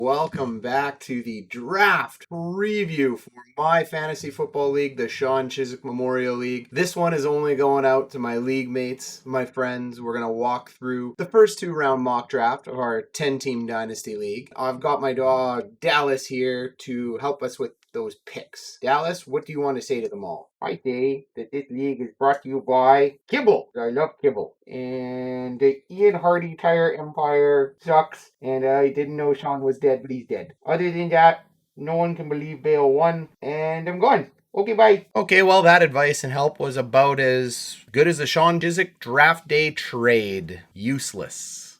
Welcome back to the draft preview for my fantasy football league, the Sean Chiswick Memorial League. This one is only going out to my league mates, my friends. We're going to walk through the first 2 round mock draft of our 10-team dynasty league. I've got my dog Dallas here to help us with those picks. Dallas, what do you want to say to them all? I say that this league is brought to you by Kibble. I love Kibble. And the Ian Hardy Tire Empire sucks. And I didn't know Sean was dead, but he's dead. Other than that, no one can believe Bale won. And I'm gone. Okay, bye. Okay, well, that advice and help was about as good as a Sean Chiswick draft day trade. Useless.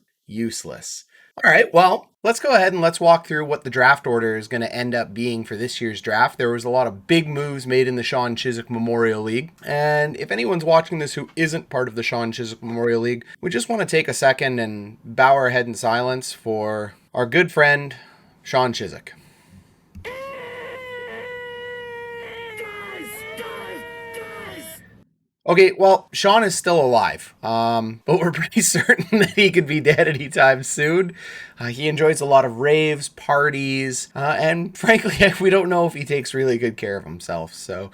All right, well, let's go ahead and let's walk through what the draft order is going to end up being for this year's draft. There was a lot of big moves made in the Sean Chiswick Memorial League. And if anyone's watching this who isn't part of the Sean Chiswick Memorial League, we just want to take a second and bow our head in silence for our good friend, Sean Chiswick. Okay, well, Sean is still alive, but we're pretty certain that he could be dead anytime soon. He enjoys a lot of raves, parties, and frankly, we don't know if he takes really good care of himself. So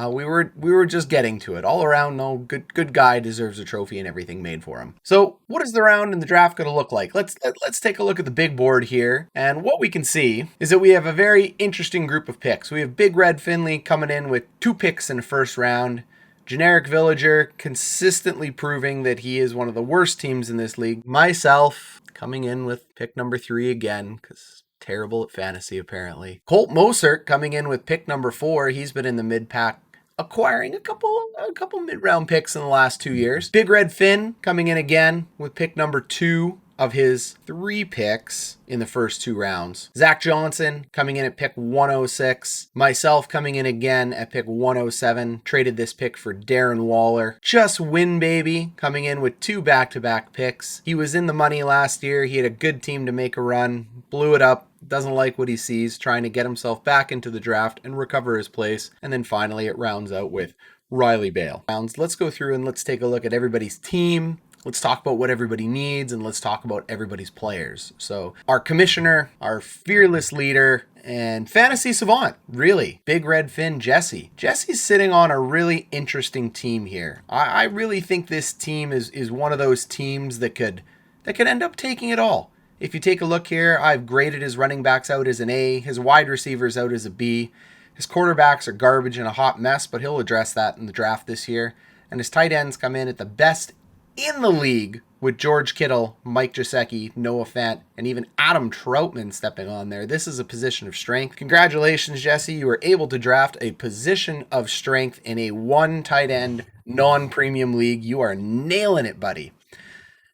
we were just getting to it. All around, no, good guy, deserves a trophy and everything made for him. So what is the round in the draft going to look like? Let's take a look at the big board here, and what we can see is that we have a very interesting group of picks. We have Big Red Finley coming in with 2 picks in the first round. Generic Villager consistently proving that he is one of the worst teams in this league. Myself coming in with pick number 3 again, because terrible at fantasy apparently. Colt Mosert coming in with pick number 4. He's been in the mid-pack, acquiring a couple mid-round picks in the last 2 years. Big Red Finn coming in again with pick number 2 of his 3 picks in the first 2 rounds. Zach Johnson coming in at pick 106. Myself coming in again at pick 107. Traded this pick for Darren Waller. Just Win Baby coming in with 2 back-to-back picks. He was in the money last year. He had a good team to make a run. Blew it up. Doesn't like what he sees. Trying to get himself back into the draft and recover his place. And then finally it rounds out with Riley Bale. Let's go through and let's take a look at everybody's team. Let's talk about what everybody needs, and let's talk about everybody's players. So our commissioner, our fearless leader, and fantasy savant, really, Big Red Finn Jesse. Jesse's sitting on a really interesting team here. I really think this team is one of those teams that could end up taking it all. If you take a look here, I've graded his running backs out as an A, his wide receivers out as a B. His quarterbacks are garbage and a hot mess, but he'll address that in the draft this year. And his tight ends come in at the best in the league with George Kittle, Mike Gesicki, Noah Fant, and even Adam Troutman stepping on there. This is a position of strength. Congratulations, Jesse. You were able to draft a position of strength in a 1 tight end non-premium league. You are nailing it, buddy.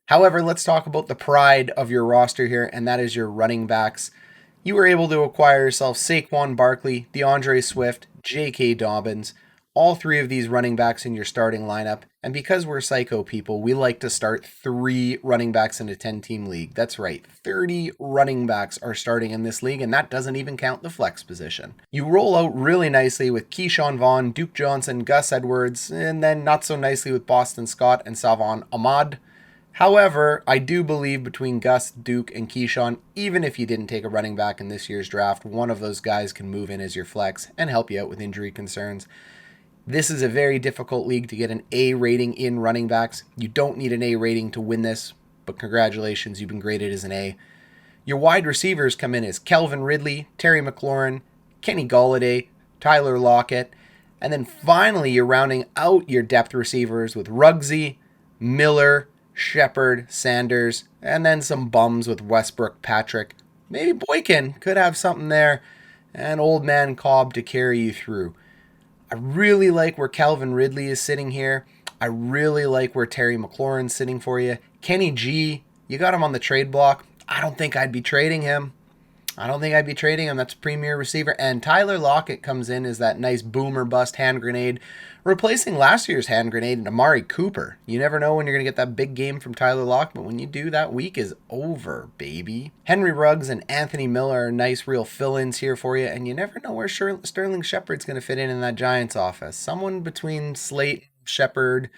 However, let's talk about the pride of your roster here, and that is your running backs. You were able to acquire yourself Saquon Barkley, DeAndre Swift, J.K. Dobbins, all 3 of these running backs in your starting lineup. And because we're psycho people, we like to start 3 running backs in a 10-team league. That's right, 30 running backs are starting in this league, and that doesn't even count the flex position. You roll out really nicely with Keyshawn Vaughn, Duke Johnson, Gus Edwards, and then not so nicely with Boston Scott and Salvon Ahmad. However, I do believe between Gus, Duke, and Keyshawn, even if you didn't take a running back in this year's draft, one of those guys can move in as your flex and help you out with injury concerns. This is a very difficult league to get an A rating in running backs. You don't need an A rating to win this, but congratulations, you've been graded as an A. Your wide receivers come in as Kelvin Ridley, Terry McLaurin, Kenny Golladay, Tyler Lockett, and then finally you're rounding out your depth receivers with Ruggsy, Miller, Shepard, Sanders, and then some bums with Westbrook, Patrick. Maybe Boykin could have something there, and Old Man Cobb to carry you through. I really like where Calvin Ridley is sitting here. I really like where Terry McLaurin's sitting for you. Kenny G, you got him on the trade block. I don't think I'd be trading him. That's a premier receiver. And Tyler Lockett comes in as that nice boomer bust hand grenade, replacing last year's hand grenade in Amari Cooper. You never know when you're going to get that big game from Tyler Lockett, but when you do, that week is over, baby. Henry Ruggs and Anthony Miller are nice real fill-ins here for you, and you never know where Sterling Shepard's going to fit in that Giants offense. Someone between Slate, Shepard,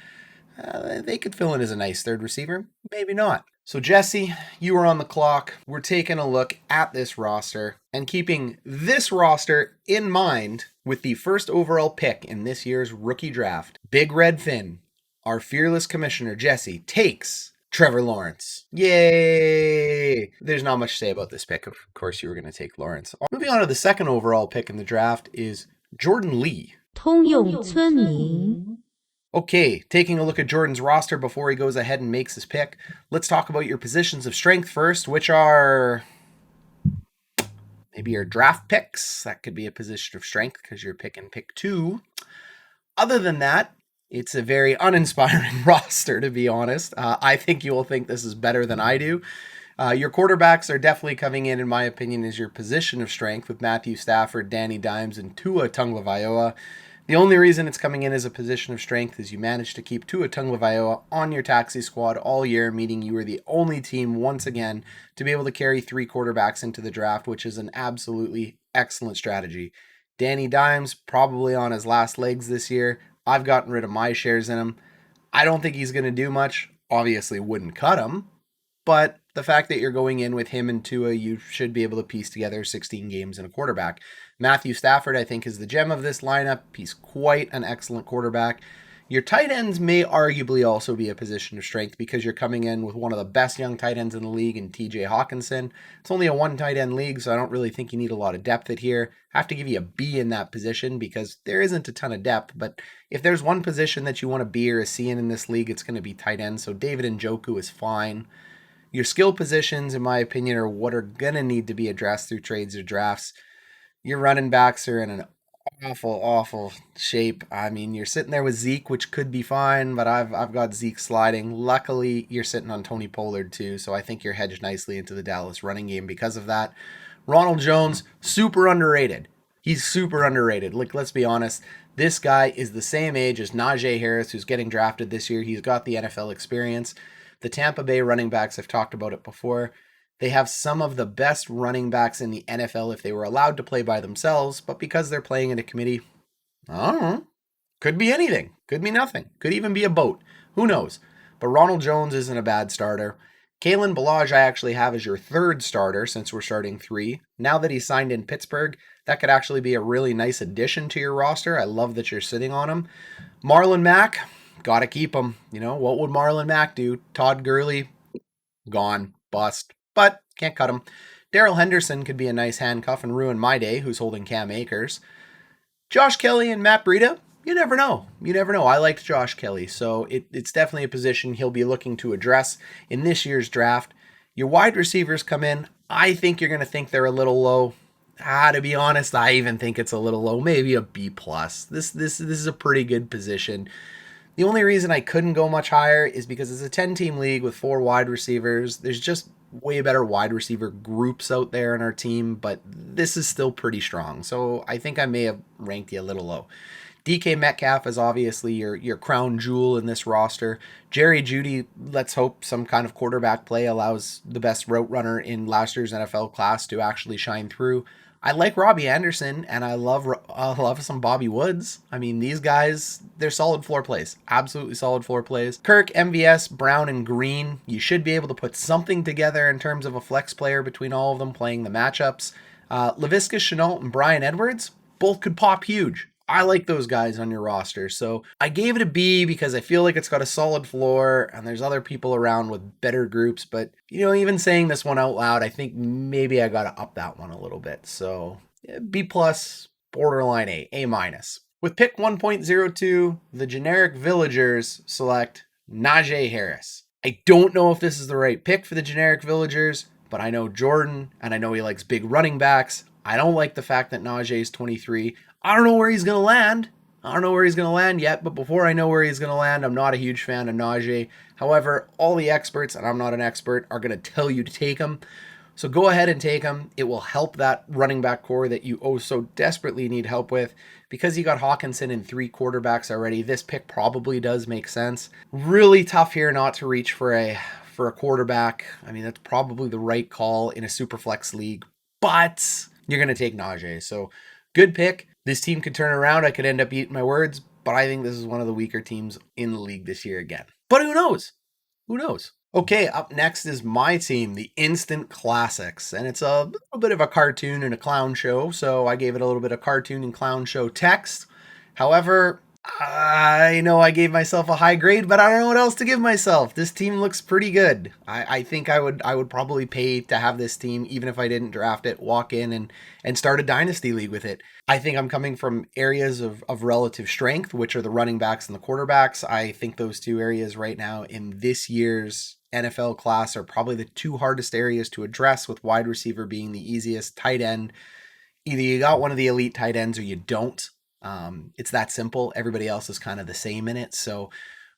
they could fill in as a nice third receiver. Maybe not. So, Jesse, you are on the clock. We're taking a look at this roster and keeping this roster in mind with the first overall pick in this year's rookie draft. Big Red Finn, our fearless commissioner, Jesse, takes Trevor Lawrence. Yay! There's not much to say about this pick. Of course, you were going to take Lawrence. Moving on to the second overall pick in the draft is Jordan Lee. 通用村民 Okay, taking a look at Jordan's roster before he goes ahead and makes his pick, let's talk about your positions of strength first, which are maybe your draft picks. That could be a position of strength because you're picking pick 2. Other than that, it's a very uninspiring roster, to be honest. I think you will think this is better than I do. Your quarterbacks are definitely coming in my opinion, as your position of strength with Matthew Stafford, Danny Dimes, and Tua Tagovailoa. The only reason it's coming in as a position of strength is you managed to keep Tua Tagovailoa on your taxi squad all year, meaning you were the only team once again to be able to carry 3 quarterbacks into the draft, which is an absolutely excellent strategy. Danny Dimes probably on his last legs this year. I've gotten rid of my shares in him. I don't think he's going to do much. Obviously wouldn't cut him, but the fact that you're going in with him and Tua, you should be able to piece together 16 games in a quarterback. Matthew Stafford, I think, is the gem of this lineup. He's quite an excellent quarterback. Your tight ends may arguably also be a position of strength because you're coming in with one of the best young tight ends in the league in TJ Hawkinson. It's only a 1 tight end league, so I don't really think you need a lot of depth at here. I have to give you a B in that position because there isn't a ton of depth, but if there's one position that you want a B or a C in this league, it's going to be tight end, so David Njoku is fine. Your skill positions, in my opinion, are what are going to need to be addressed through trades or drafts. Your running backs are in an awful shape. I mean, you're sitting there with Zeke, which could be fine, but I've got Zeke sliding. Luckily, you're sitting on Tony Pollard too, so I think you're hedged nicely into the Dallas running game because of that. Ronald Jones, super underrated. He's super underrated. Like, let's be honest. This guy is the same age as Najee Harris, who's getting drafted this year. He's got the NFL experience. The Tampa Bay running backs, I've talked about it before. They have some of the best running backs in the NFL if they were allowed to play by themselves, but because they're playing in a committee, I don't know. Could be anything. Could be nothing. Could even be a boat. Who knows? But Ronald Jones isn't a bad starter. Kalen Ballage I actually have as your 3rd starter since we're starting 3. Now that he's signed in Pittsburgh, that could actually be a really nice addition to your roster. I love that you're sitting on him. Marlon Mack, gotta keep him. You know, what would Marlon Mack do? Todd Gurley, gone. Bust. But can't cut him. Darrell Henderson could be a nice handcuff and ruin my day, who's holding Cam Akers. Josh Kelly and Matt Breida, you never know. You never know. I liked Josh Kelly, so it's definitely a position he'll be looking to address in this year's draft. Your wide receivers come in. I think you're going to think they're a little low. To be honest, I even think it's a little low, maybe a B+. This is a pretty good position. The only reason I couldn't go much higher is because it's a 10-team league with 4 wide receivers. There's just way better wide receiver groups out there in our team, but this is still pretty strong. So I think I may have ranked you a little low. DK Metcalf is obviously your crown jewel in this roster. Jerry Jeudy, let's hope some kind of quarterback play allows the best route runner in last year's NFL class to actually shine through. I like Robbie Anderson, and I love some Bobby Woods. I mean, these guys, they're solid floor plays. Absolutely solid floor plays. Kirk, MVS, Brown, and Green, you should be able to put something together in terms of a flex player between all of them playing the matchups. Laviska Shenault and Brian Edwards, both could pop huge. I like those guys on your roster. So I gave it a B because I feel like it's got a solid floor and there's other people around with better groups. But, you know, even saying this one out loud, I think maybe I got to up that one a little bit. So B+, borderline A-. With pick 1.02, the generic villagers select Najee Harris. I don't know if this is the right pick for the generic villagers, but I know Jordan and I know he likes big running backs. I don't like the fact that Najee is 23. I don't know where he's going to land. I don't know where he's going to land yet, but before I know where he's going to land, I'm not a huge fan of Najee. However, all the experts, and I'm not an expert, are going to tell you to take him. So go ahead and take him. It will help that running back core that you so desperately need help with. Because you got Hawkinson and 3 quarterbacks already, this pick probably does make sense. Really tough here not to reach for a quarterback. I mean, that's probably the right call in a super flex league, but you're going to take Najee. So good pick. This team could turn around. I could end up eating my words, but I think this is one of the weaker teams in the league this year again. But who knows? Who knows? Okay, up next is my team, the Instant Classics, and it's a little bit of a cartoon and a clown show, so I gave it a little bit of cartoon and clown show text. However, I know I gave myself a high grade, but I don't know what else to give myself. This team looks pretty good. I think I would probably pay to have this team, even if I didn't draft it, walk in and start a dynasty league with it. I think I'm coming from areas of relative strength, which are the running backs and the quarterbacks. I think those two areas right now in this year's NFL class are probably the two hardest areas to address, with wide receiver being the easiest. Tight end, either you got one of the elite tight ends or you don't. It's that simple. Everybody else is kind of the same in it. So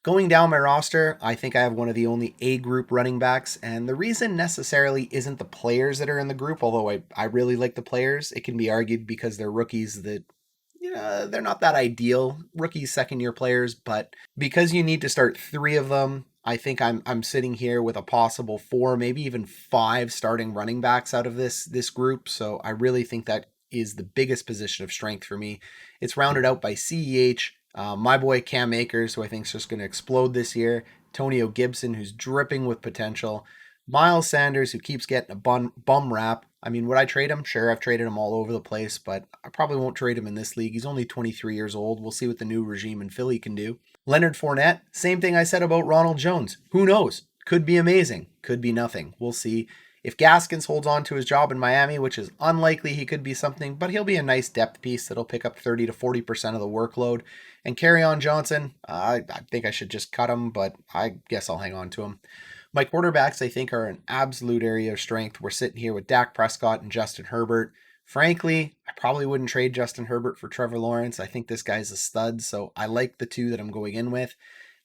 going down my roster, I think I have one of the only A group running backs. And the reason necessarily isn't the players that are in the group, although I really like the players. It can be argued because they're rookies that, they're not that ideal. Rookies, second year players, but because you need to start three of them, I think I'm sitting here with a possible four, maybe even five starting running backs out of this group. So I really think that is the biggest position of strength for me. It's rounded out by CEH, my boy Cam Akers, who I think is just going to explode this year. Tonio Gibson, who's dripping with potential. Miles Sanders, who keeps getting a bum rap. I mean, would I trade him? Sure, I've traded him all over the place, but I probably won't trade him in this league. He's only 23 years old. We'll see what the new regime in Philly can do. Leonard Fournette, same thing I said about Ronald Jones. Who knows? Could be amazing. Could be nothing. We'll see. If Gaskins holds on to his job in Miami, which is unlikely, he could be something, but he'll be a nice depth piece that'll pick up 30 to 40% of the workload. And Kerryon Johnson, I think I should just cut him, but I guess I'll hang on to him. My quarterbacks, I think, are an absolute area of strength. We're sitting here with Dak Prescott and Justin Herbert. Frankly, I probably wouldn't trade Justin Herbert for Trevor Lawrence. I think this guy's a stud, so I like the two that I'm going in with.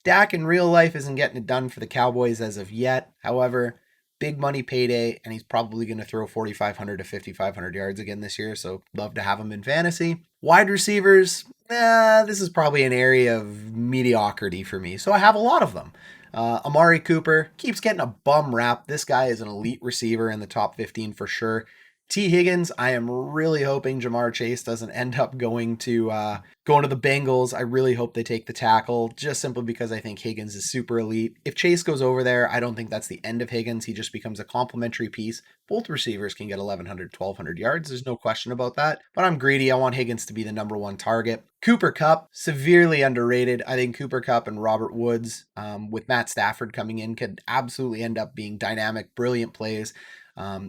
Dak in real life isn't getting it done for the Cowboys as of yet. However, big money payday, and he's probably going to throw 4,500 to 5,500 yards again this year, so love to have him in fantasy. Wide receivers, this is probably an area of mediocrity for me, so I have a lot of them. Amari Cooper keeps getting a bum rap. This guy is an elite receiver in the top 15 for sure. T. Higgins, I am really hoping Jamar Chase doesn't end up going to the Bengals. I really hope they take the tackle, just simply because I think Higgins is super elite. If Chase goes over there, I don't think that's the end of Higgins. He just becomes a complementary piece. Both receivers can get 1,100, 1,200 yards. There's no question about that. But I'm greedy. I want Higgins to be the number one target. Cooper Kupp, severely underrated. I think Cooper Kupp and Robert Woods, with Matt Stafford coming in, could absolutely end up being dynamic, brilliant plays.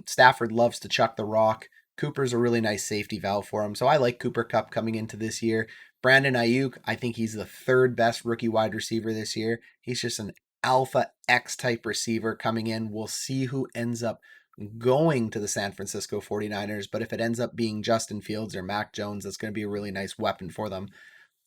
Stafford loves to chuck the rock. Cooper's a really nice safety valve for him. So I like Cooper Kupp coming into this year. Brandon Ayuk, I think he's the third best rookie wide receiver this year. He's just an alpha X type receiver coming in. We'll see who ends up going to the San Francisco 49ers. But if it ends up being Justin Fields or Mac Jones, that's going to be a really nice weapon for them.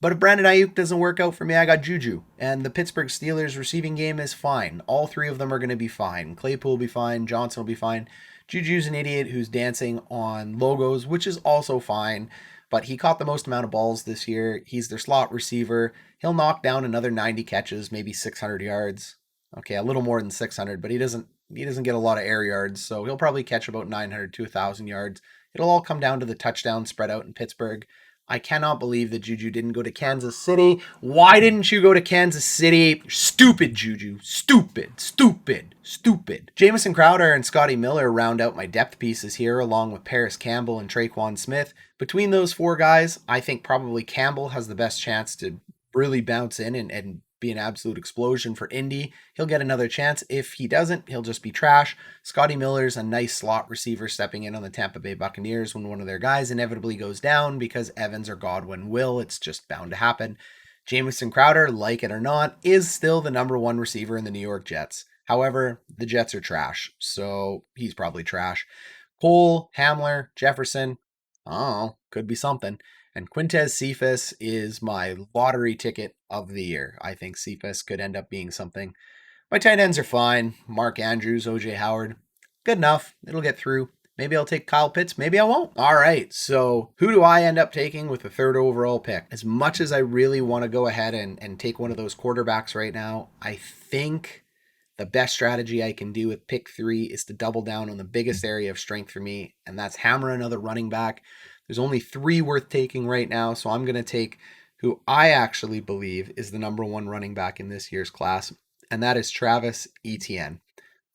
But if Brandon Ayuk doesn't work out for me, I got Juju. And the Pittsburgh Steelers receiving game is fine. All three of them are going to be fine. Claypool will be fine. Johnson will be fine. Juju's an idiot who's dancing on logos, which is also fine. But he caught the most amount of balls this year. He's their slot receiver. He'll knock down another 90 catches, maybe 600 yards. Okay, a little more than 600, but he doesn't get a lot of air yards, so he'll probably catch about 900 to 1,000 yards. It'll all come down to the touchdown spread out in Pittsburgh. I cannot believe that Juju didn't go to Kansas City. Why didn't you go to Kansas City? Stupid, Juju. Stupid, stupid, stupid. Jamison Crowder and Scotty Miller round out my depth pieces here, along with Paris Campbell and Traquan Smith. Between those four guys, I think probably Campbell has the best chance to really bounce in and be an absolute explosion for Indy. He'll get another chance. If he doesn't, he'll just be trash. Scotty Miller's a nice slot receiver stepping in on the Tampa Bay Buccaneers when one of their guys inevitably goes down because Evans or Godwin will. It's just bound to happen. Jamison Crowder, like it or not, is still the number one receiver in the New York Jets. However, the Jets are trash, so he's probably trash. Cole, Hamler, Jefferson, oh, could be something. And Quintez Cephas is my lottery ticket of the year. I think Cephas could end up being something. My tight ends are fine. Mark Andrews, OJ Howard. Good enough. It'll get through. Maybe I'll take Kyle Pitts. Maybe I won't. All right. So who do I end up taking with the third overall pick? As much as I really want to go ahead and take one of those quarterbacks right now, I think the best strategy I can do with pick 3 is to double down on the biggest area of strength for me, and that's hammer another running back. There's only 3 worth taking right now, so I'm going to take who I actually believe is the number 1 running back in this year's class, and that is Travis Etienne.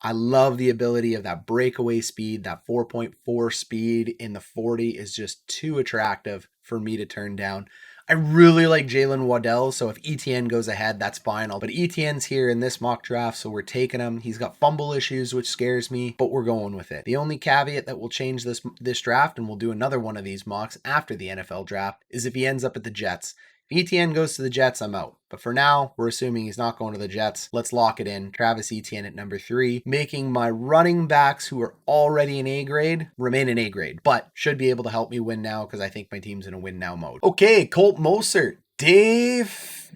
I love the ability of that breakaway speed. That 4.4 speed in the 40 is just too attractive for me to turn down. I really like Jalen Waddell, so if ETN goes ahead, that's fine. But ETN's here in this mock draft, so we're taking him. He's got fumble issues, which scares me, but we're going with it. The only caveat that will change this draft, and we'll do another one of these mocks after the NFL draft, is if he ends up at the Jets. If ETN goes to the Jets, I'm out. But for now, we're assuming he's not going to the Jets. Let's lock it in. Travis Etienne at number 3, making my running backs who are already in A grade remain in A grade, but should be able to help me win now because I think my team's in a win now mode. Okay, Colt Mostert. Dave.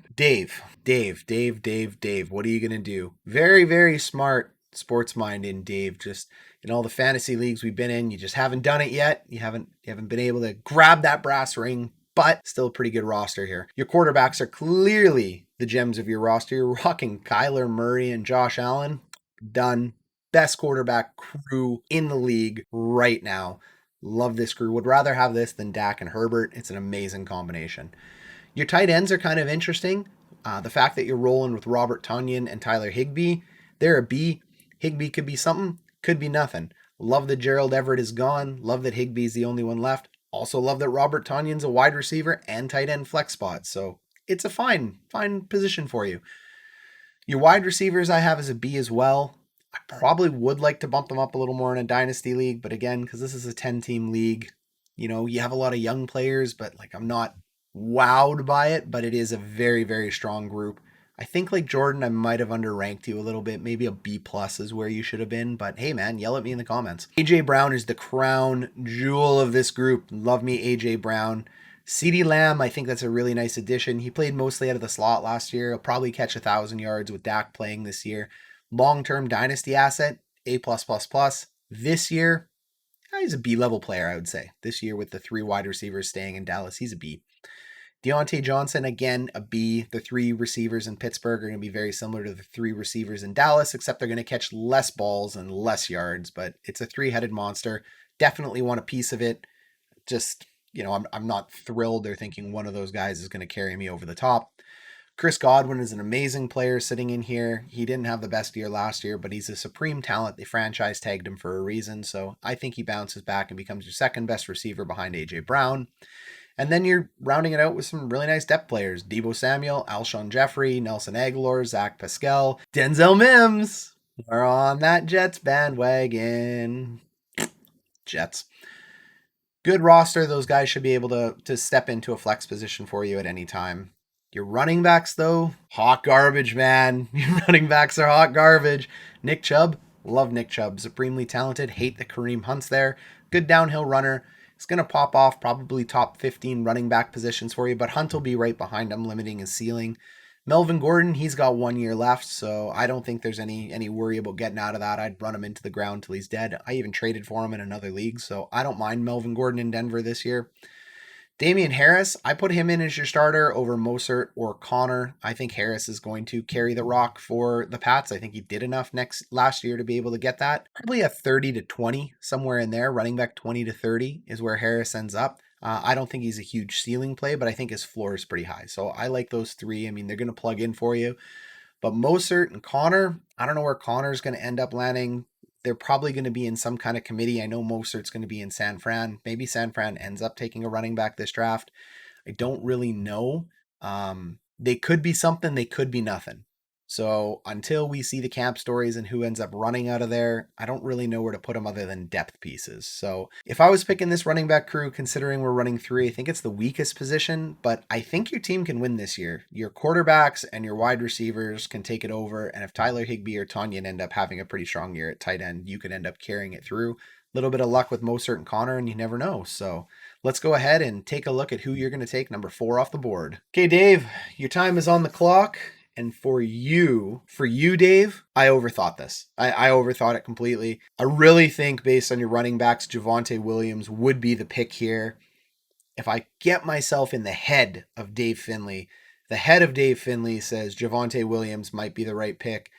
What are you going to do? Very, very smart sports mind in Dave. Just in all the fantasy leagues we've been in, you just haven't done it yet. You haven't been able to grab that brass ring, but still a pretty good roster here. Your quarterbacks are clearly the gems of your roster. You're rocking Kyler Murray and Josh Allen. Done. Best quarterback crew in the league right now. Love this crew. Would rather have this than Dak and Herbert. It's an amazing combination. Your tight ends are kind of interesting. The fact that you're rolling with Robert Tonyan and Tyler Higbee, they're a B. Higbee could be something, could be nothing. Love that Gerald Everett is gone. Love that Higbee's the only one left. Also love that Robert Tonyan's a wide receiver and tight end flex spot. So it's a fine position for you. Your wide receivers I have as a B as well. I probably would like to bump them up a little more in a dynasty league, but again, because this is a 10-team league, you have a lot of young players, but I'm not wowed by it, but it is a very, very strong group. I think like Jordan, I might have underranked you a little bit. Maybe a B plus is where you should have been. But hey, man, yell at me in the comments. AJ Brown is the crown jewel of this group. Love me, AJ Brown. CeeDee Lamb, I think that's a really nice addition. He played mostly out of the slot last year. He'll probably catch 1,000 yards with Dak playing this year. Long-term dynasty asset, A+++. This year, he's a B-level player, I would say. This year with the 3 wide receivers staying in Dallas, he's a B. Deontay Johnson, again, a B. The 3 receivers in Pittsburgh are going to be very similar to the 3 receivers in Dallas, except they're going to catch less balls and less yards, but it's a 3-headed monster. Definitely want a piece of it. Just, I'm not thrilled they're thinking one of those guys is going to carry me over the top. Chris Godwin is an amazing player sitting in here. He didn't have the best year last year, but he's a supreme talent. They franchise tagged him for a reason, so I think he bounces back and becomes your second best receiver behind A.J. Brown. And then you're rounding it out with some really nice depth players. Deebo Samuel, Alshon Jeffrey, Nelson Aguilar, Zach Pascal, Denzel Mims. We're on that Jets bandwagon. Jets. Good roster. Those guys should be able to step into a flex position for you at any time. Your running backs, though, hot garbage, man. Your running backs are hot garbage. Nick Chubb. Love Nick Chubb. Supremely talented. Hate that Kareem Hunt's there. Good downhill runner. It's going to pop off probably top 15 running back positions for you, but Hunt will be right behind him, limiting his ceiling. Melvin Gordon, he's got 1 year left, so I don't think there's any worry about getting out of that. I'd run him into the ground till he's dead. I even traded for him in another league, so I don't mind Melvin Gordon in Denver this year. Damian Harris, I put him in as your starter over Mostert or Connor. I think Harris is going to carry the rock for the Pats. I think he did enough last year to be able to get that. Probably a 30 to 20, somewhere in there. Running back 20 to 30 is where Harris ends up. I don't think he's a huge ceiling play, but I think his floor is pretty high. So I like those 3. I mean, they're going to plug in for you. But Mostert and Connor, I don't know where Connor's going to end up landing. They're probably going to be in some kind of committee. I know Mostert's going to be in San Fran. Maybe San Fran ends up taking a running back this draft. I don't really know. They could be something. They could be nothing. So until we see the camp stories and who ends up running out of there, I don't really know where to put them other than depth pieces. So if I was picking this running back crew, considering we're running 3, I think it's the weakest position, but I think your team can win this year. Your quarterbacks and your wide receivers can take it over. And if Tyler Higbee or Tonyan end up having a pretty strong year at tight end, you can end up carrying it through. A little bit of luck with Mostert and Connor, and you never know. So let's go ahead and take a look at who you're going to take number 4 off the board. Okay, Dave, your time is on the clock. And for you, Dave, I overthought this. I overthought it completely. I really think based on your running backs, Javonte Williams would be the pick here. If I get myself in the head of Dave Finley, the head of Dave Finley says Javonte Williams might be the right pick.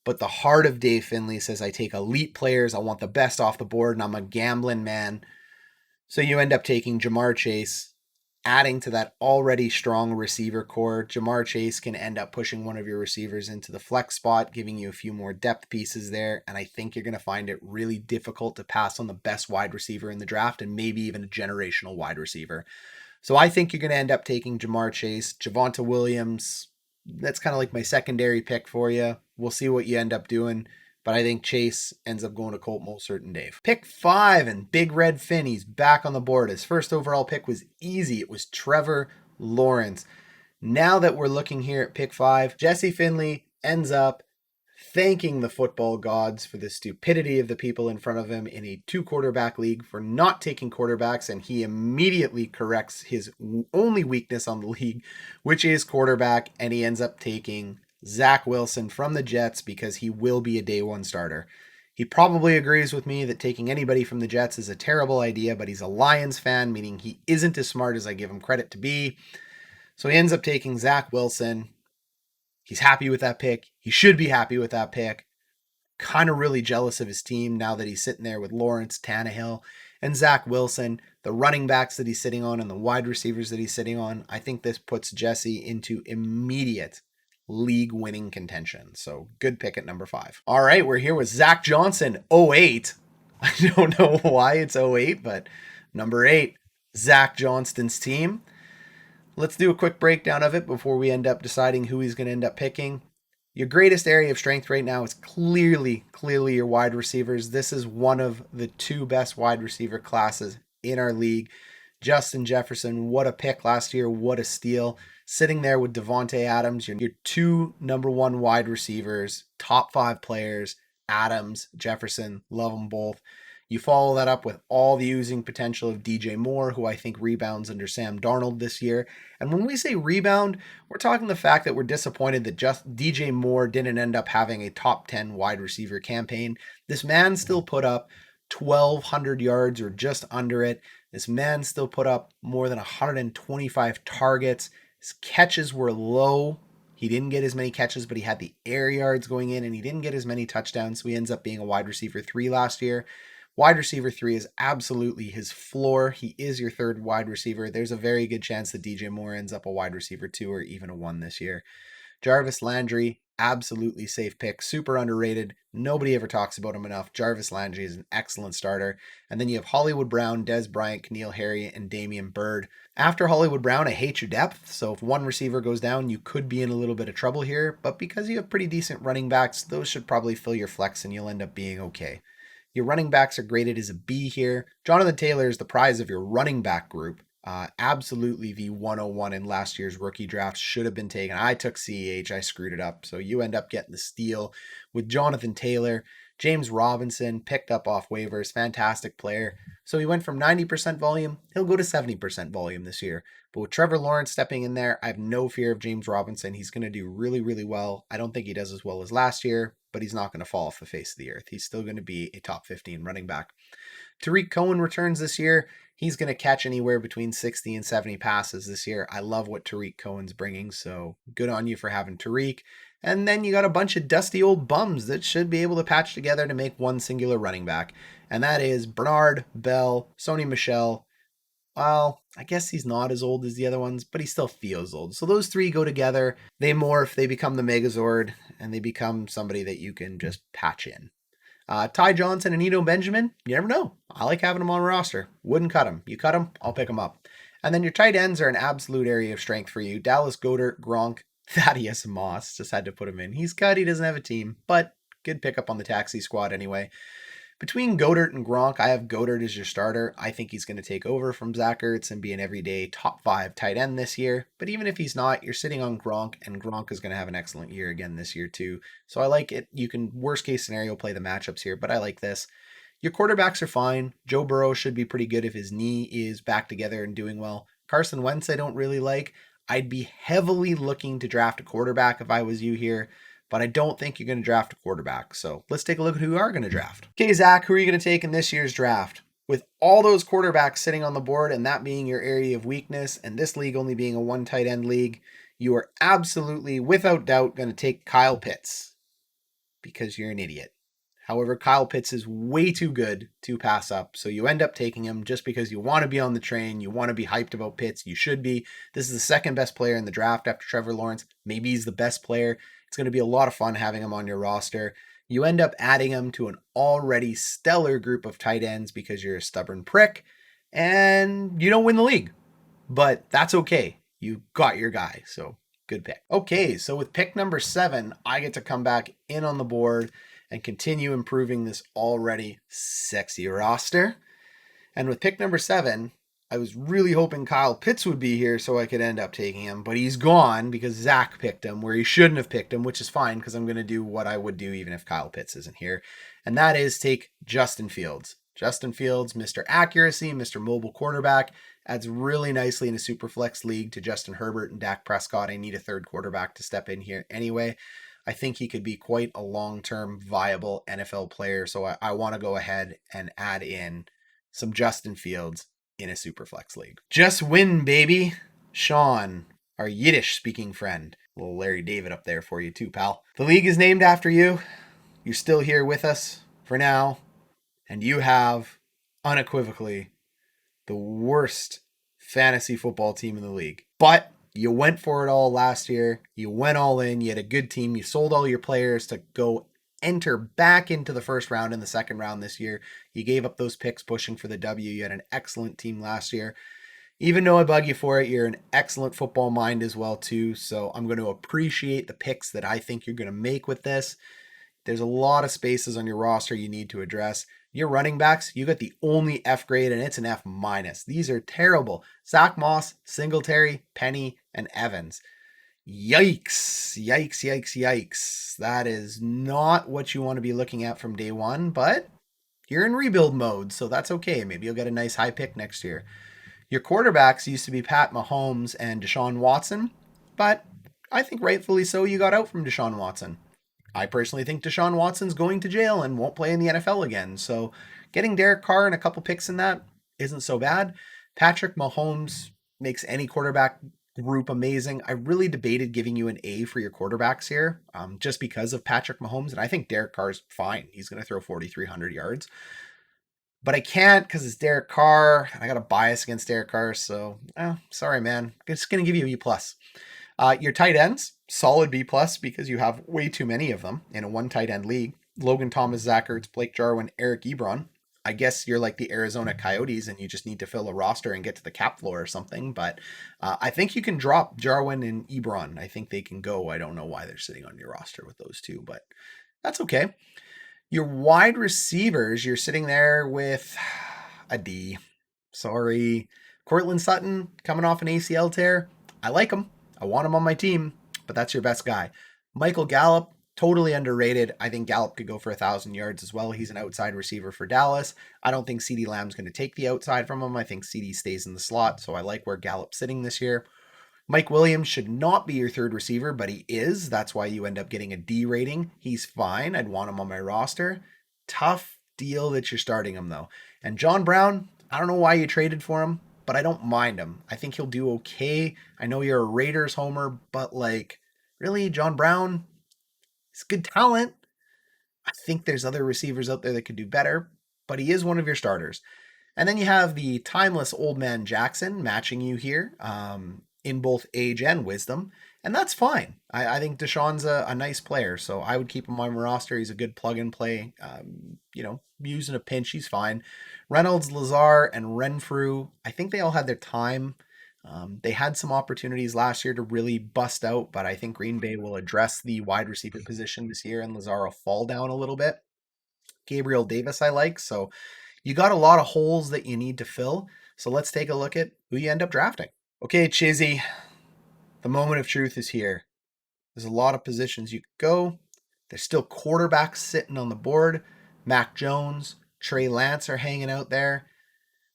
But the heart of Dave Finley says I take elite players. I want the best off the board, and I'm a gambling man. So you end up taking Jamar Chase adding to that already strong receiver core. Jamar Chase can end up pushing one of your receivers into the flex spot, giving you a few more depth pieces there. And I think you're going to find it really difficult to pass on the best wide receiver in the draft and maybe even a generational wide receiver. So I think you're going to end up taking Jamar Chase, Javonte Williams. That's kind of like my secondary pick for you. We'll see what you end up doing. But I think Chase ends up going to Colt Mostert and Dave. Pick 5 and Big Red Finn. He's back on the board. His first overall pick was easy. It was Trevor Lawrence. Now that we're looking here at pick 5, Jesse Finley ends up thanking the football gods for the stupidity of the people in front of him in a 2-quarterback league for not taking quarterbacks, and he immediately corrects his only weakness on the league, which is quarterback, and he ends up taking Zach Wilson from the Jets because he will be a day one starter. He probably agrees with me that taking anybody from the Jets is a terrible idea, but he's a Lions fan, meaning he isn't as smart as I give him credit to be. So he ends up taking Zach Wilson. He's happy with that pick. He should be happy with that pick. Kind of really jealous of his team now that he's sitting there with Lawrence, Tannehill, and Zach Wilson, the running backs that he's sitting on and the wide receivers that he's sitting on. I think this puts Jesse into immediate league winning contention. So good pick at number 5. All right, we're here with Zach Johnson, 08. I don't know why it's 08, but number 8, Zach Johnston's team. Let's do a quick breakdown of it before we end up deciding who he's going to end up picking. Your greatest area of strength right now is clearly your wide receivers. This is one of the 2 best wide receiver classes in our league. Justin Jefferson, what a pick last year, what a steal. Sitting there with Devontae Adams, your 2 number 1 wide receivers, top 5 players, Adams, Jefferson, love them both. You follow that up with all the oozing potential of DJ Moore, who I think rebounds under Sam Darnold this year. And when we say rebound, we're talking the fact that we're disappointed that just DJ Moore didn't end up having a top 10 wide receiver campaign. This man still put up 1,200 yards or just under it. This man still put up more than 125 targets. His catches were low. He didn't get as many catches, but he had the air yards going in, and he didn't get as many touchdowns, so he ends up being a wide receiver 3 last year. Wide receiver 3 is absolutely his floor. He is your 3rd wide receiver. There's a very good chance that DJ Moore ends up a wide receiver 2 or even a 1 this year. Jarvis Landry, absolutely safe pick, super underrated. Nobody ever talks about him enough. Jarvis Landry is an excellent starter. And then you have Hollywood Brown, Des Bryant, N'Keal Harry, and Damian Byrd. After Hollywood Brown, I hate your depth. So if one receiver goes down, you could be in a little bit of trouble here. But because you have pretty decent running backs, those should probably fill your flex and you'll end up being okay. Your running backs are graded as a B here. Jonathan Taylor is the prize of your running back group. Absolutely the 101 in last year's rookie draft should have been taken. I took CEH. I screwed it up. So you end up getting the steal with Jonathan Taylor. James Robinson picked up off waivers. Fantastic player. So he went from 90% volume. He'll go to 70% volume this year. But with Trevor Lawrence stepping in there, I have no fear of James Robinson. He's going to do really well. I don't think he does as well as last year, but he's not going to fall off the face of the earth. He's still going to be a top 15 running back. Tariq Cohen returns this year. He's going to catch anywhere between 60 and 70 passes this year. I love what Tariq Cohen's bringing, so good on you for having Tariq. And then you got a bunch of dusty old bums that should be able to patch together to make one singular running back. And that is Bernard, Bell, Sony Michel. Well, I guess he's not as old as the other ones, but he still feels old. So those 3 go together. They morph, they become the Megazord, and they become somebody that you can just patch in. Ty Johnson and Eno Benjamin, you never know. I like having them on a roster. Wouldn't cut them. You cut them, I'll pick them up. And then your tight ends are an absolute area of strength for you. Dallas Goedert, Gronk, Thaddeus Moss, just had to put him in. He's cut, he doesn't have a team, but good pickup on the taxi squad anyway. Between Goedert and Gronk, I have Goedert as your starter. I think he's going to take over from Zach Ertz and be an everyday top 5 tight end this year. But even if he's not, you're sitting on Gronk, and Gronk is going to have an excellent year again this year too. So I like it. You can, worst case scenario, play the matchups here, but I like this. Your quarterbacks are fine. Joe Burrow should be pretty good if his knee is back together and doing well. Carson Wentz I don't really like. I'd be heavily looking to draft a quarterback if I was you here, but I don't think you're going to draft a quarterback. So let's take a look at who you are going to draft. Okay, Zach, who are you going to take in this year's draft? With all those quarterbacks sitting on the board and that being your area of weakness, and this league only being a 1 tight end league, you are absolutely, without doubt, going to take Kyle Pitts because you're an idiot. However, Kyle Pitts is way too good to pass up. So you end up taking him just because you want to be on the train. You want to be hyped about Pitts. You should be. This is the second best player in the draft after Trevor Lawrence. Maybe he's the best player. It's going to be a lot of fun having him on your roster. You end up adding him to an already stellar group of tight ends because you're a stubborn prick and you don't win the league. But that's okay. You got your guy. So good pick. Okay, so with pick number 7, I get to come back in on the board and continue improving this already sexy roster. And with pick number 7, I was really hoping Kyle Pitts would be here so I could end up taking him, but he's gone because Zach picked him where he shouldn't have picked him, which is fine because I'm going to do what I would do even if Kyle Pitts isn't here. And that is take Justin Fields. Justin Fields, Mr. Accuracy, Mr. Mobile Quarterback, adds really nicely in a Superflex league to Justin Herbert and Dak Prescott. I need a third quarterback to step in here anyway. I think he could be quite a long-term viable NFL player, so I want to go ahead and add in some Justin Fields in a Superflex league. Just win, baby. Sean, our Yiddish-speaking friend. A little Larry David up there for you too, pal. The league is named after you. You're still here with us for now, and you have, unequivocally, the worst fantasy football team in the league. But you went for it all last year. You went all in. You had a good team. You sold all your players to go enter back into the first round and the second round this year. You gave up those picks pushing for the W. You had an excellent team last year. Even though I bug you for it, you're an excellent football mind as well too. So I'm going to appreciate the picks that I think you're going to make with this. There's a lot of spaces on your roster you need to address. Your running backs, you got the only F grade, and it's an F minus. These are terrible. Zach Moss, Singletary, Penny, and Evans. Yikes. Yikes, yikes, yikes. That is not what you want to be looking at from day one, but you're in rebuild mode, so that's okay. Maybe you'll get a nice high pick next year. Your quarterbacks used to be Pat Mahomes and Deshaun Watson, but I think rightfully so you got out from Deshaun Watson. I personally think Deshaun Watson's going to jail and won't play in the NFL again. So getting Derek Carr and a couple picks in that isn't so bad. Patrick Mahomes makes any quarterback group amazing. I really debated giving you an A for your quarterbacks here just because of Patrick Mahomes. And I think Derek Carr's fine. He's going to throw 4,300 yards. But I can't because it's Derek Carr. And I got a bias against Derek Carr. So, sorry, man. I'm just going to give you a B+. Your tight ends, solid B+ because you have way too many of them in a one tight end league. Logan Thomas, Zach Ertz, Blake Jarwin, Eric Ebron. I guess you're like the Arizona Coyotes and you just need to fill a roster and get to the cap floor or something. But I think you can drop Jarwin and Ebron. I think they can go. I don't know why they're sitting on your roster with those two, but that's okay. Your wide receivers, you're sitting there with a D. Sorry. Cortland Sutton coming off an ACL tear. I like him. I want him on my team, but that's your best guy. Michael Gallup, totally underrated. I think Gallup could go for 1,000 yards as well. He's an outside receiver for Dallas. I don't think CeeDee Lamb's going to take the outside from him. I think CeeDee stays in the slot, so I like where Gallup's sitting this year. Mike Williams should not be your third receiver, but he is. That's why you end up getting a D rating. He's fine. I'd want him on my roster. Tough deal that you're starting him, though. And John Brown, I don't know why you traded for him, but I don't mind him. I think he'll do okay. I know you're a Raiders homer, but really, John Brown, he's good talent. I think there's other receivers out there that could do better, but he is one of your starters. And then you have the timeless old man Jackson matching you here in both age and wisdom. And that's fine. I think Deshaun's a nice player, so I would keep him on my roster. He's a good plug and play. Using a pinch, he's fine. Reynolds, Lazar, and Renfrew, I think they all had their time. They had some opportunities last year to really bust out, but I think Green Bay will address the wide receiver position this year, and Lazar will fall down a little bit. Gabriel Davis I like, so you got a lot of holes that you need to fill. So let's take a look at who you end up drafting. Okay, Chizzy, the moment of truth is here. There's a lot of positions you could go. There's still quarterbacks sitting on the board. Mac Jones, Trey Lance are hanging out there.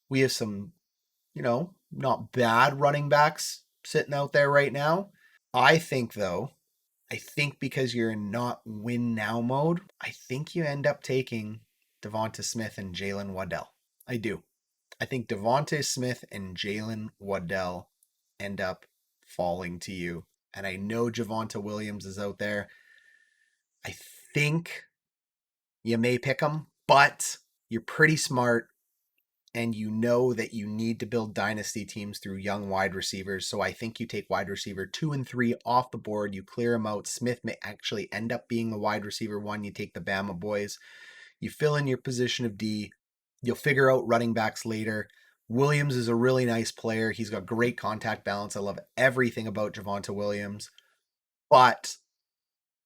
We have some, not bad running backs sitting out there right now. I think because you're in not win now mode, I think you end up taking Devonta Smith and Jalen Waddell. I do. I think Devonta Smith and Jalen Waddell end up falling to you. And I know Javonte Williams is out there. I think You may pick him, but you're pretty smart and you know that you need to build dynasty teams through young wide receivers. So I think you take wide receiver 2 and 3 off the board. You clear them out. Smith may actually end up being the wide receiver 1. You take the Bama boys. You fill in your position of D. You'll figure out running backs later. Williams is a really nice player. He's got great contact balance. I love everything about Javonte Williams. But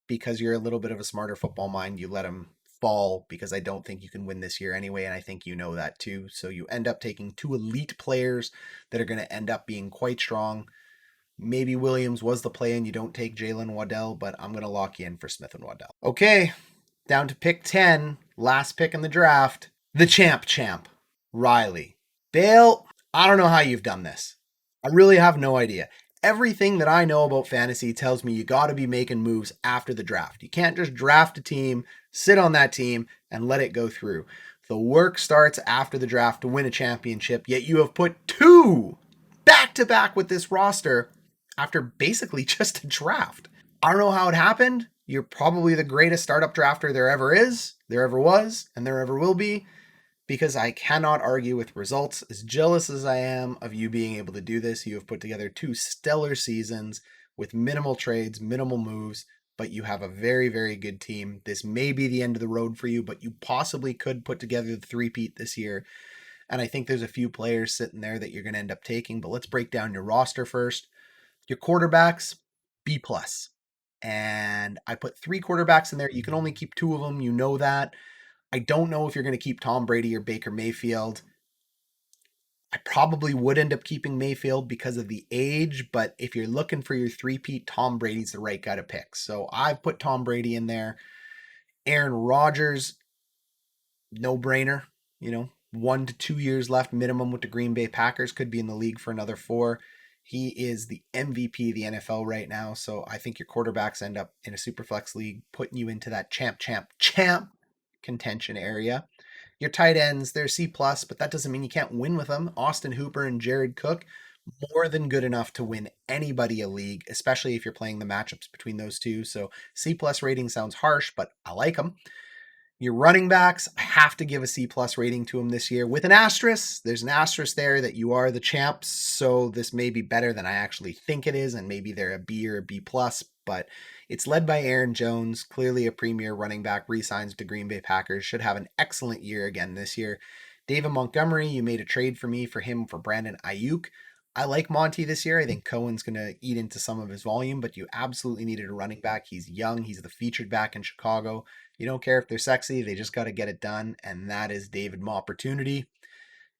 because you're a little bit of a smarter football mind, you let him fall because I don't think you can win this year anyway, and I think you know that too. So you end up taking 2 elite players that are going to end up being quite strong. Maybe Williams was the play and you don't take Jalen Waddell, but I'm going to lock you in for Smith and Waddell. Okay, down to pick 10, last pick in the draft, the champ, Riley. Bale, I don't know how you've done this. I really have no idea. Everything that I know about fantasy tells me you got to be making moves after the draft. You can't just draft a team, sit on that team, and let it go through. The work starts after the draft to win a championship, yet you have put 2 back-to-back with this roster after basically just a draft. I don't know how it happened. You're probably the greatest startup drafter there ever is, there ever was, and there ever will be, because I cannot argue with results. As jealous as I am of you being able to do this, you have put together 2 stellar seasons with minimal trades, minimal moves, but you have a very, very good team. This may be the end of the road for you, but you possibly could put together the three-peat this year. And I think there's a few players sitting there that you're going to end up taking, but let's break down your roster first. Your quarterbacks, B+. And I put 3 quarterbacks in there. You can only keep 2 of them. You know that. I don't know if you're going to keep Tom Brady or Baker Mayfield. I probably would end up keeping Mayfield because of the age, but if you're looking for your three-peat, Tom Brady's the right guy to pick. So I've put Tom Brady in there. Aaron Rodgers, no-brainer. 1 to 2 years left minimum with the Green Bay Packers. Could be in the league for another 4. He is the MVP of the NFL right now, so I think your quarterbacks end up in a Superflex league, putting you into that champ contention area. Your tight ends, they're C+, but that doesn't mean you can't win with them. Austin Hooper and Jared Cook, more than good enough to win anybody a league, especially if you're playing the matchups between those two. So C+ rating sounds harsh, but I like them. Your running backs, I have to give a C+ rating to them this year with an asterisk. There's an asterisk there that you are the champs, so this may be better than I actually think it is, and maybe they're a B or a B+, but it's led by Aaron Jones, clearly a premier running back, re-signs to Green Bay Packers, should have an excellent year again this year. David Montgomery, you made a trade for me for him for Brandon Ayuk. I like Monty this year. I think Cohen's going to eat into some of his volume, but you absolutely needed a running back. He's young. He's the featured back in Chicago. You don't care if they're sexy. They just got to get it done, and that is David Opportunity.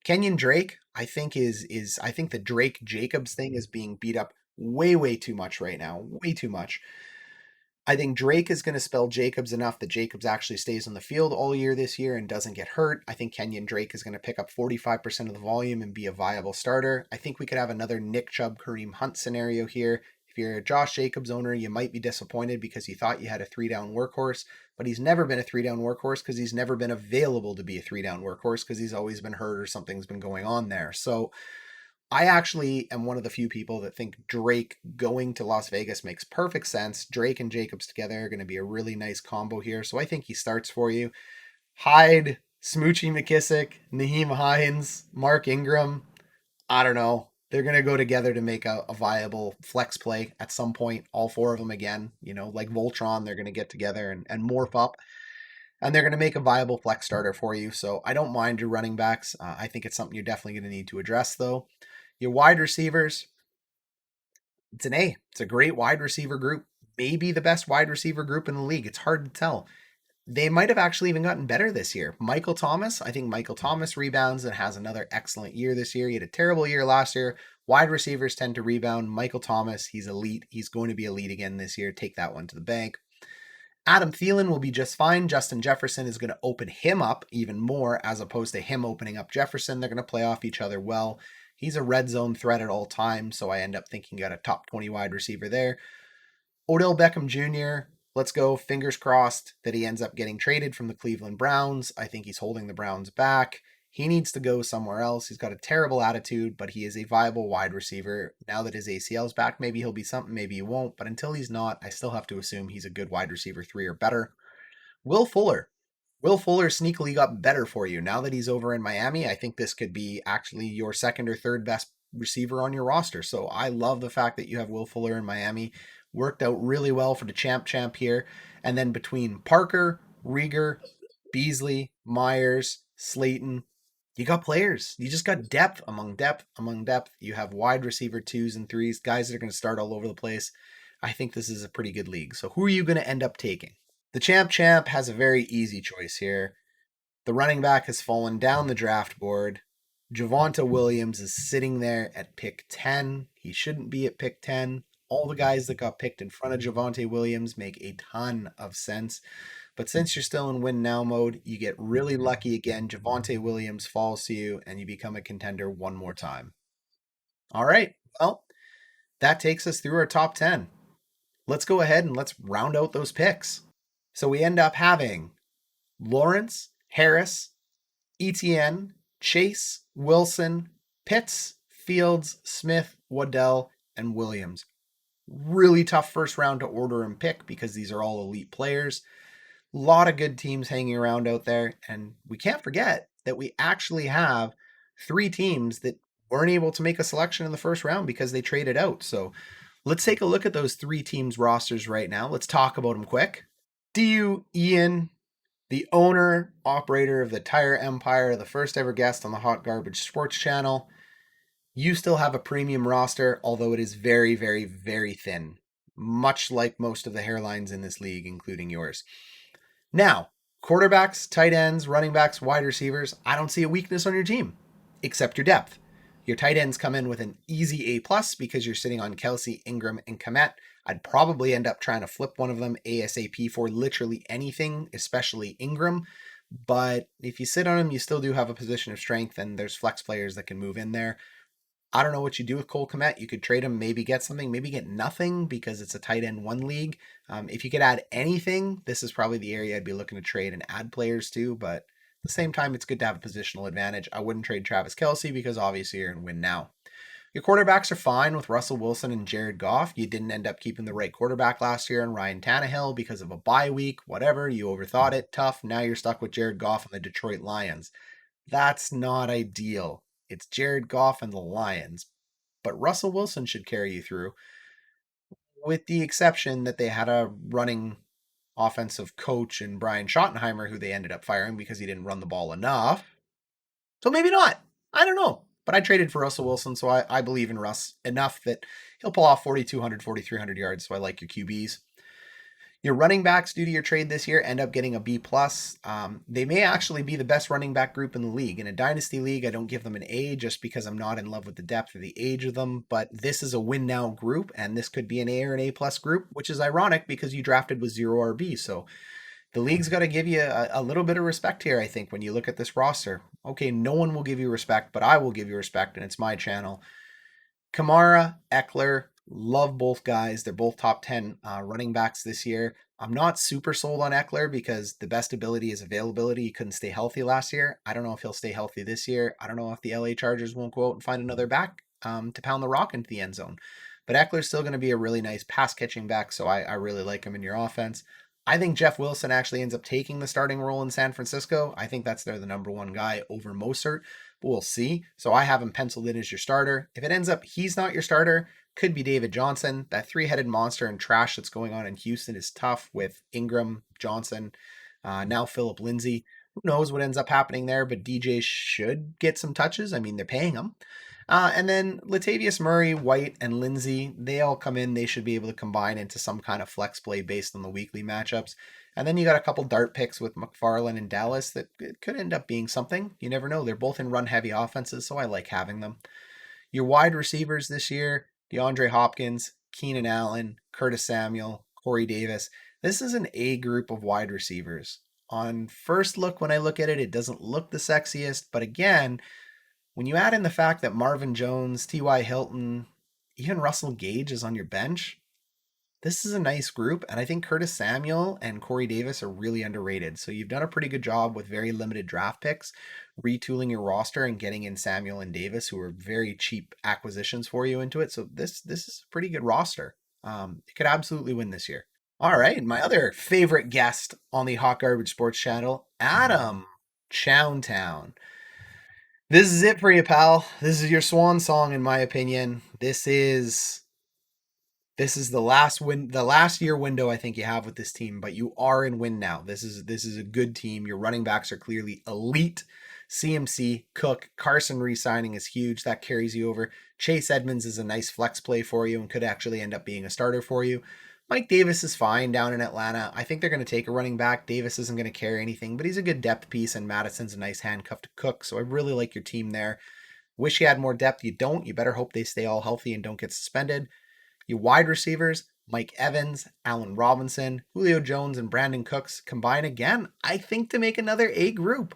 Kenyon Drake, I think I think the Drake Jacobs thing is being beat up way too much right now. Way too much. I think Drake is going to spell Jacobs enough that Jacobs actually stays on the field all year this year and doesn't get hurt. I think Kenyon Drake is going to pick up 45% of the volume and be a viable starter. I think we could have another Nick Chubb, Kareem Hunt scenario here. If you're a Josh Jacobs owner, you might be disappointed because you thought you had a 3-down workhorse, but he's never been a 3-down workhorse because he's never been available to be a 3-down workhorse because he's always been hurt or something's been going on there. So I actually am one of the few people that think Drake going to Las Vegas makes perfect sense. Drake and Jacobs together are going to be a really nice combo here. So I think he starts for you. Hyde, Smoochie McKissick, Naheem Hines, Mark Ingram. I don't know. They're going to go together to make a viable flex play at some point. All 4 of them again, like Voltron, they're going to get together and morph up. And they're going to make a viable flex starter for you. So I don't mind your running backs. I think it's something you're definitely going to need to address, though. Your wide receivers, it's an A. It's a great wide receiver group. Maybe the best wide receiver group in the league. It's hard to tell. They might have actually even gotten better this year. Michael Thomas, I think Michael Thomas rebounds and has another excellent year this year. He had a terrible year last year. Wide receivers tend to rebound. Michael Thomas, he's elite. He's going to be elite again this year. Take that one to the bank. Adam Thielen will be just fine. Justin Jefferson is going to open him up even more as opposed to him opening up Jefferson. They're going to play off each other well. He's a red zone threat at all times, so I end up thinking got a top 20 wide receiver there. Odell Beckham Jr., let's go. Fingers crossed that he ends up getting traded from the Cleveland Browns. I think he's holding the Browns back. He needs to go somewhere else. He's got a terrible attitude, but he is a viable wide receiver. Now that his ACL's back, maybe he'll be something, maybe he won't. But until he's not, I still have to assume he's a good wide receiver 3 or better. Will Fuller. Will Fuller sneakily got better for you. Now that he's over in Miami, I think this could be actually your second or third best receiver on your roster. So I love the fact that you have Will Fuller in Miami. Worked out really well for the champ here. And then between Parker, Rieger, Beasley, Myers, Slayton, you got players. You just got depth among depth among depth. You have wide receiver twos and threes, guys that are going to start all over the place. I think this is a pretty good league. So who are you going to end up taking? The champ has a very easy choice here. The running back has fallen down the draft board. Javonte Williams is sitting there at pick 10. He shouldn't be at pick 10. All the guys that got picked in front of Javonte Williams make a ton of sense. But since you're still in win now mode, you get really lucky again. Javonte Williams falls to you and you become a contender one more time. All right. Well, that takes us through our top 10. Let's go ahead and let's round out those picks. So we end up having Lawrence, Harris, Etienne, Chase, Wilson, Pitts, Fields, Smith, Waddell, and Williams. Really tough first round to order and pick because these are all elite players. A lot of good teams hanging around out there. And we can't forget that we actually have 3 teams that weren't able to make a selection in the first round because they traded out. So let's take a look at those 3 teams' rosters right now. Let's talk about them quick. Do you, Ian, the owner, operator of the Tire Empire, the first ever guest on the Hot Garbage Sports Channel, you still have a premium roster, although it is very, very, very thin, much like most of the hairlines in this league, including yours. Now, quarterbacks, tight ends, running backs, wide receivers, I don't see a weakness on your team, except your depth. Your tight ends come in with an easy A+ because you're sitting on Kelsey, Ingram, and Kmet. I'd probably end up trying to flip one of them ASAP for literally anything, especially Ingram. But if you sit on him, you still do have a position of strength, and there's flex players that can move in there. I don't know what you do with Cole Kmet. You could trade him, maybe get something, maybe get nothing because it's a tight end 1 league. If you could add anything, this is probably the area I'd be looking to trade and add players to. But at the same time, it's good to have a positional advantage. I wouldn't trade Travis Kelce because obviously you're in win now. Your quarterbacks are fine with Russell Wilson and Jared Goff. You didn't end up keeping the right quarterback last year in Ryan Tannehill because of a bye week, whatever. You overthought it. Tough. Now you're stuck with Jared Goff and the Detroit Lions. That's not ideal. It's Jared Goff and the Lions. But Russell Wilson should carry you through, with the exception that they had a running offensive coach in Brian Schottenheimer, who they ended up firing because he didn't run the ball enough. So maybe not. I don't know. But I traded for Russell Wilson, so I believe in Russ enough that he'll pull off 4,200, 4,300 yards, so I like your QBs. Your running backs, due to your trade this year, end up getting a B+. They may actually be the best running back group in the league. In a dynasty league, I don't give them an A just because I'm not in love with the depth or the age of them, but this is a win now group, and this could be an A or an A+ group, which is ironic because you drafted with 0 RB. So the league's got to give you a little bit of respect here, I think, when you look at this roster. Okay, no one will give you respect, but I will give you respect, and it's my channel. Kamara, Eckler, love both guys. They're both top 10 running backs this year. I'm not super sold on Eckler because the best ability is availability. He couldn't stay healthy last year. I don't know if he'll stay healthy this year. I don't know if the LA Chargers won't go out and find another back to pound the rock into the end zone. But Eckler's still going to be a really nice pass catching back, so I really like him in your offense. I think Jeff Wilson actually ends up taking the starting role in San Francisco. I think that's the number 1 guy over Mostert, but we'll see. So I have him penciled in as your starter. If it ends up he's not your starter, could be David Johnson. That 3-headed monster and trash that's going on in Houston is tough with Ingram, Johnson, now Phillip Lindsay. Who knows what ends up happening there, but DJ should get some touches. I mean, they're paying him. And then Latavius Murray, White, and Lindsay, they all come in. They should be able to combine into some kind of flex play based on the weekly matchups. And then you got a couple dart picks with McFarland and Dallas that could end up being something. You never know. They're both in run-heavy offenses, so I like having them. Your wide receivers this year, DeAndre Hopkins, Keenan Allen, Curtis Samuel, Corey Davis. This is an A group of wide receivers. On first look, when I look at it, it doesn't look the sexiest, but again, when you add in the fact that Marvin Jones, T.Y. Hilton, even Russell Gage is on your bench, this is a nice group. And I think Curtis Samuel and Corey Davis are really underrated. So you've done a pretty good job with very limited draft picks, retooling your roster and getting in Samuel and Davis, who are very cheap acquisitions for you into it. So this is a pretty good roster. It could absolutely win this year. All right, my other favorite guest on the Hot Garbage Sports Channel, Adam Chowntown. This is it for you, pal. This is your swan song, in my opinion. This is the last year window I think you have with this team, but you are in win now. This is a good team. Your running backs are clearly elite. CMC, Cook, Carson re-signing is huge. That carries you over. Chase Edmonds is a nice flex play for you and could actually end up being a starter for you. Mike Davis is fine down in Atlanta. I think they're going to take a running back. Davis isn't going to carry anything, but he's a good depth piece, and Madison's a nice handcuff to Cook. So I really like your team there. Wish you had more depth. You don't. You better hope they stay all healthy and don't get suspended. Your wide receivers, Mike Evans, Allen Robinson, Julio Jones, and Brandon Cooks combine again, I think, to make another A group.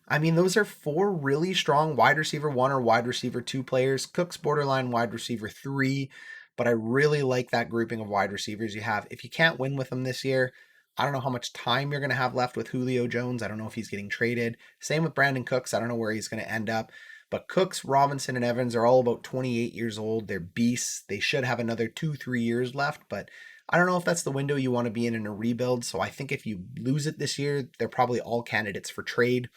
I mean, those are four really strong wide receiver one or wide receiver two players. Cook's borderline wide receiver three, but I really like that grouping of wide receivers you have. If you can't win with them this year, I don't know how much time you're going to have left with Julio Jones. I don't know if he's getting traded. Same with Brandon Cooks. I don't know where he's going to end up. But Cooks, Robinson, and Evans are all about 28 years old. They're beasts. They should have another 2-3 years left, but I don't know if that's the window you want to be in a rebuild. So I think if you lose it this year, they're probably all candidates for trade.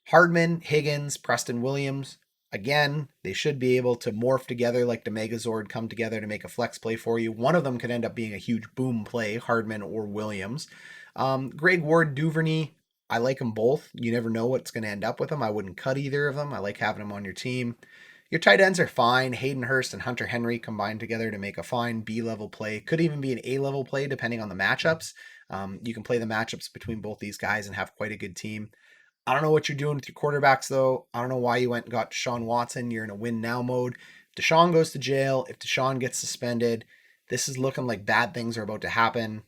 Hardman, Higgins, Preston Williams. Again, they should be able to morph together like the Megazord, come together to make a flex play for you. One of them could end up being a huge boom play, Hardman or Williams. Greg Ward, Duvernay, I like them both. You never know what's going to end up with them. I wouldn't cut either of them. I like having them on your team. Your tight ends are fine. Hayden Hurst and Hunter Henry combined together to make a fine B-level play. Could even be an A-level play depending on the matchups. You can play the matchups between both these guys and have quite a good team. I don't know what you're doing with your quarterbacks, though. I don't know why you went and got Deshaun Watson. You're in a win now mode. If Deshaun goes to jail, if Deshaun gets suspended, this is looking like bad things are about to happen.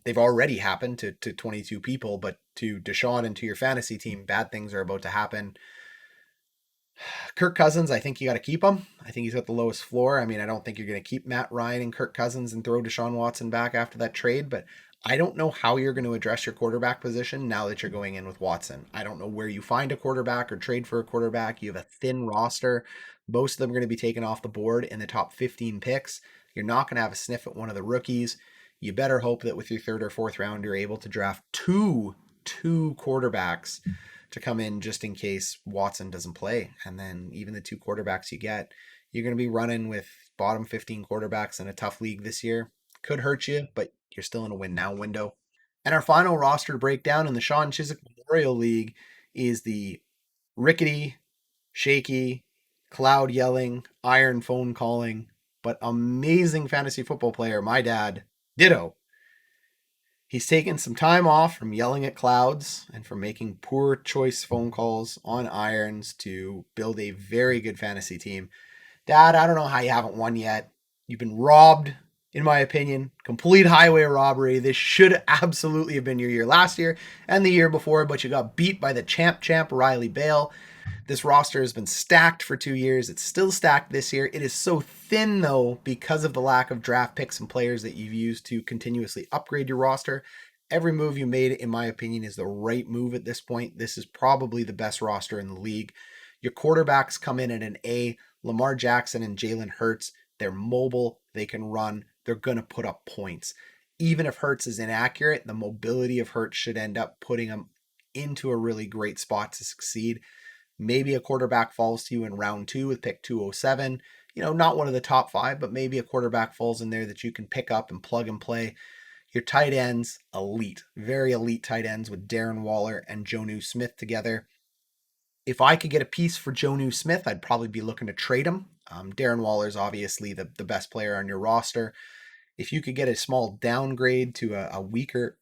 They've already happened to 22 people, but to Deshaun and to your fantasy team, bad things are about to happen. Kirk Cousins, I think you got to keep him. I think he's got the lowest floor. I mean, I don't think you're going to keep Matt Ryan and Kirk Cousins and throw Deshaun Watson back after that trade, but I don't know how you're going to address your quarterback position now that you're going in with Watson. I don't know where you find a quarterback or trade for a quarterback. You have a thin roster. Most of them are going to be taken off the board in the top 15 picks. You're not going to have a sniff at one of the rookies. You better hope that with your third or fourth round, you're able to draft two quarterbacks to come in just in case Watson doesn't play. And then even the two quarterbacks you get, you're going to be running with bottom 15 quarterbacks in a tough league this year. Could hurt you, but you're still in a win now window. And our final roster breakdown in the Sean Chiswick Memorial League is the rickety, shaky, cloud yelling, iron phone calling, but amazing fantasy football player, my dad, Ditto. He's taken some time off from yelling at clouds and from making poor choice phone calls on irons to build a very good fantasy team. Dad, I don't know how you haven't won yet. You've been robbed, in my opinion. Complete highway robbery. This should absolutely have been your year last year and the year before, but you got beat by the champ Riley Bale. This roster has been stacked for 2 years. It's still stacked this year. It is so thin, though, because of the lack of draft picks and players that you've used to continuously upgrade your roster. Every move you made, in my opinion, is the right move at this point. This is probably the best roster in the league. Your quarterbacks come in at an A. Lamar Jackson and Jalen Hurts, they're mobile. They can run. They're going to put up points. Even if Hurts is inaccurate, the mobility of Hurts should end up putting him into a really great spot to succeed. Maybe a quarterback falls to you in round 2 with pick 207. Not one of the top 5, but maybe a quarterback falls in there that you can pick up and plug and play. Your tight ends, elite. Very elite tight ends with Darren Waller and Jonnu Smith together. If I could get a piece for Jonnu Smith, I'd probably be looking to trade him. Darren Waller is obviously the best player on your roster. If you could get a small downgrade to a weaker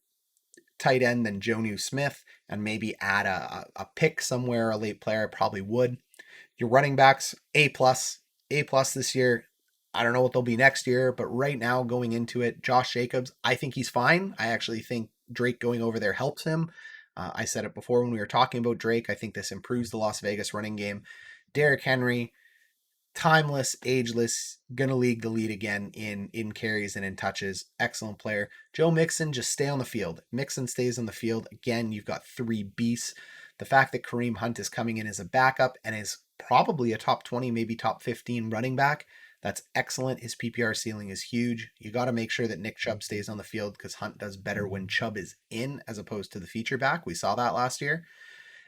tight end than Jonnu Smith and maybe add a pick somewhere, a late player, I probably would. Your running backs, A+. A+ this year. I don't know what they'll be next year, but right now going into it, Josh Jacobs, I think he's fine. I actually think Drake going over there helps him. I said it before when we were talking about Drake. I think this improves the Las Vegas running game. Derrick Henry, timeless, ageless, gonna lead the lead again in carries and in touches. Excellent player. Joe Mixon, just stay on the field. Mixon stays on the field. Again, you've got 3 beasts. The fact that Kareem Hunt is coming in as a backup and is probably a top 20, maybe top 15 running back, That's excellent. His PPR ceiling is huge. You got to make sure that Nick Chubb stays on the field because Hunt does better when Chubb is in as opposed to the feature back. We saw that last year.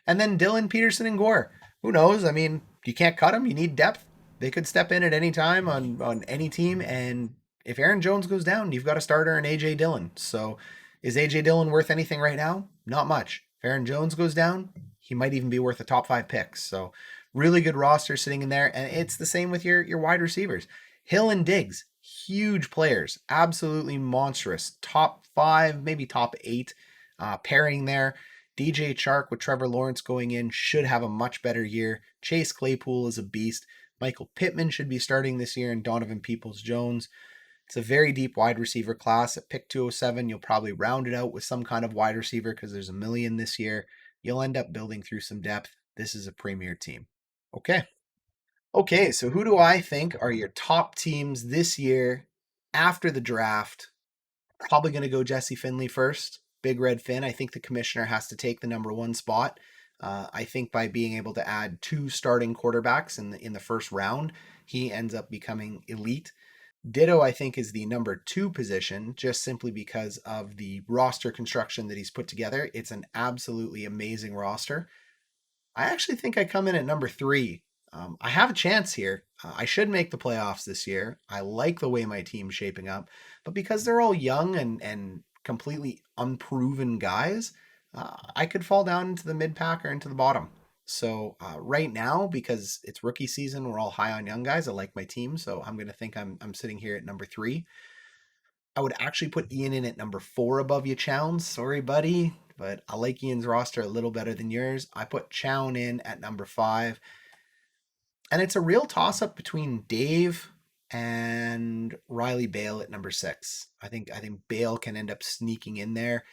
And then Dylan, Peterson, and Gore. Who knows? I mean, you can't cut them. You need depth. They could step in at any time on any team. And if Aaron Jones goes down, you've got a starter in A.J. Dillon. So is A.J. Dillon worth anything right now? Not much. If Aaron Jones goes down, he might even be worth a top 5 picks. So really good roster sitting in there. And it's the same with your wide receivers. Hill and Diggs, huge players. Absolutely monstrous. Top 5, maybe top 8 pairing there. DJ Chark with Trevor Lawrence going in should have a much better year. Chase Claypool is a beast. Michael Pittman should be starting this year, and Donovan Peoples-Jones. It's a very deep wide receiver class. At pick 207, you'll probably round it out with some kind of wide receiver because there's a million this year. You'll end up building through some depth. This is a premier team. Okay. Okay, so who do I think are your top teams this year after the draft? Probably going to go Jesse Finley first. Big Red Finn. I think the commissioner has to take the number 1 spot. I think by being able to add 2 starting quarterbacks in the first round, he ends up becoming elite. Ditto, I think, is the number 2 position, just simply because of the roster construction that he's put together. It's an absolutely amazing roster. I actually think I come in at number 3. I have a chance here. I should make the playoffs this year. I like the way my team's shaping up, but because they're all young and completely unproven guys, I could fall down into the mid pack or into the bottom. So right now, because it's rookie season, we're all high on young guys. I like my team, so I'm going to think I'm sitting here at number 3. I would actually put Ian in at number 4 above you, Chown. Sorry, buddy, but I like Ian's roster a little better than yours. I put Chown in at number 5. And it's a real toss up between Dave and Riley Bale at number 6. I think Bale can end up sneaking in there.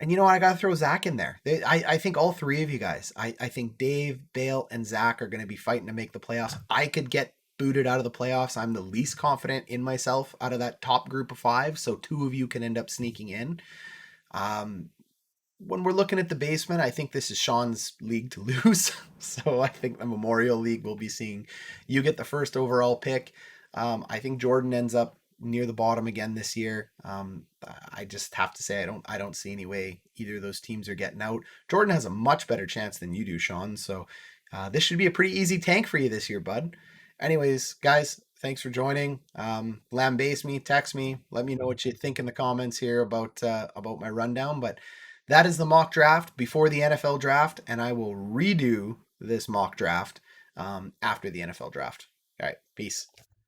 And you know what? I got to throw Zach in there. I think all 3 of you guys, I think Dave, Bale, and Zach are going to be fighting to make the playoffs. I could get booted out of the playoffs. I'm the least confident in myself out of that top group of 5. So 2 of you can end up sneaking in. When we're looking at the basement, I think this is Sean's league to lose. So I think the Memorial League will be seeing you get the first overall pick. I think Jordan ends up near the bottom again this year. I just have to say I don't see any way either of those teams are getting out. Jordan has a much better chance than you do, Sean. So this should be a pretty easy tank for you this year, bud. Anyways, guys, thanks for joining. Lambaste me, text me, let me know what you think in the comments here about my rundown. But that is the mock draft before the NFL draft, and I will redo this mock draft after the NFL draft. All right, peace.